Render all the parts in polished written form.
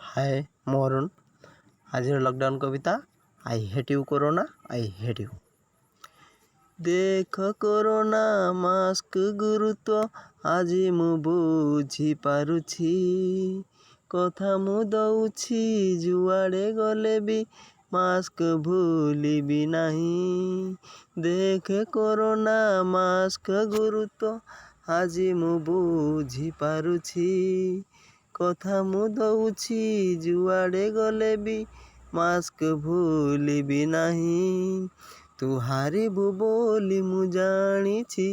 हाय ମୁଁ ଅରୁଣ। ଆଜିର ଲକଡାଉନ୍ କବିତା I hate you corona I hate you. ଦେଖ କରୋନା ମାସ୍କ ଗୁରୁତ୍ୱ ଆଜି ମୁଁ ବୁଝିପାରୁଛି, କଥା ମୁଁ ଦଉଛି ଯୁଆଡ଼େ ଗଲେ ବି ମାସ୍କ ଭୁଲିବି ନାହିଁ। ଦେଖ କରୋନା ମାସ୍କ ଗୁରୁତ୍ୱ ଆଜି ମୁଁ ବୁଝିପାରୁଛି, କଥା ମୁଁ ଦଉଛି ଯୁଆଡ଼େ ଗଲେ ବି ମାସ୍କ ଭୁଲିବି ନାହିଁ। ତୁ ହାରିବୁ ବୋଲି ମୁଁ ଜାଣିଛି,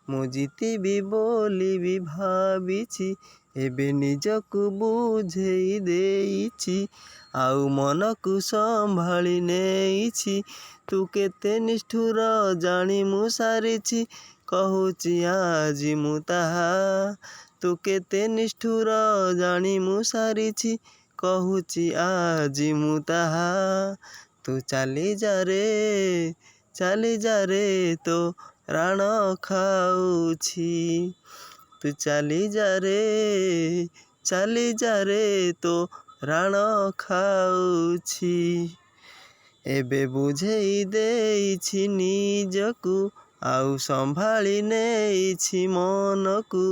ମୁଁ ଜିତିବି ବୋଲି ବି ଭାବିଛି। ଏବେ ନିଜକୁ ବୁଝେଇ ଦେଇଛି, ଆଉ ମନକୁ ସମ୍ଭାଳି ନେଇଛି। ତୁ କେତେ ନିଷ୍ଠୁର ଜାଣି ମୁଁ ସାରିଛି, କହୁଛି ଆଜି ମୁଁ ତାହା। ତୁ କେତେ ନିଷ୍ଠୁର ଜାଣି ମୁଁ ସାରିଛି, କହୁଛି ଆଜି ମୁଁ ତାହା। ତୁ ଚାଲିଯାରେ ତୋ ରାଣ ଖାଉଛି। ତୁ ଚାଲିଯାରେ ତୋ ରାଣ ଖାଉଛି। ଏବେ ବୁଝେଇ ଦେଇଛି ନିଜକୁ, ଆଉ ସମ୍ଭାଳି ନେଇଛି ମନକୁ।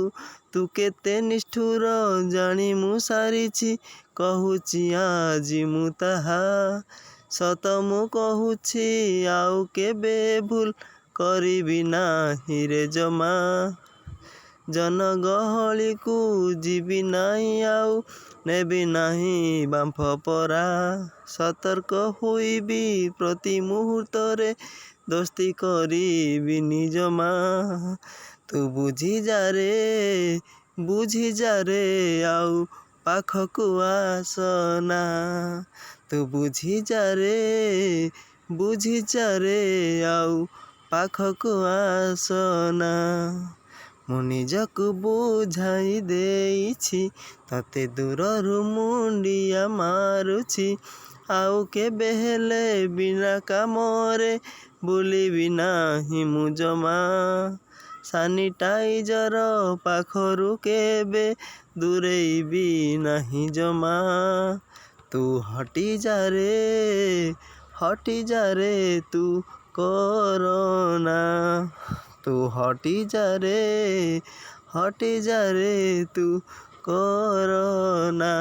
ତୁ କେତେ ନିଷ୍ଠୁର ଜାଣି ମୁଁ ସାରିଛି, କହୁଛି ଆଜି ମୁଁ ତାହା। ସତ ମୁଁ କହୁଛି ଆଉ କେବେ ଭୁଲ କରିବି ନାହିଁ ରେ ଜମା। ଜନଗହଳିକୁ ଯିବି ନାହିଁ ଆଉ, ନେବି ନାହିଁ ବାମ୍ଫ ପରା। ସତର୍କ ହୋଇବି ପ୍ରତି ମୁହୂର୍ତ୍ତରେ, ଦୋସ୍ତି କରିବିନି ଜମା। ତୁ ବୁଝିଯାରେ ଆଉ ପାଖକୁ ଆସନା। ତୁ ବୁଝିଯାରେ ଆଉ ପାଖକୁ ଆସନା। ମୁଁ ନିଜକୁ ବୁଝାଇ ଦେଇଛି, ତତେ ଦୂରରୁ ମୁଣ୍ଡିଆ ମାରୁଛି। ଆଉ କେବେ ହେଲେ ବିନା କାମରେ ବୁଲିବି ନାହିଁ ମୁଁ ଜମା। ସାନିଟାଇଜର ପାଖରୁ କେବେ ଦୂରେଇବି ନାହିଁ ଜମା। ତୁ ହଟିଯାରେ ତୁ କରୋନା। ତୁ ହଟିଯାରେ ତୁ କରୋନା।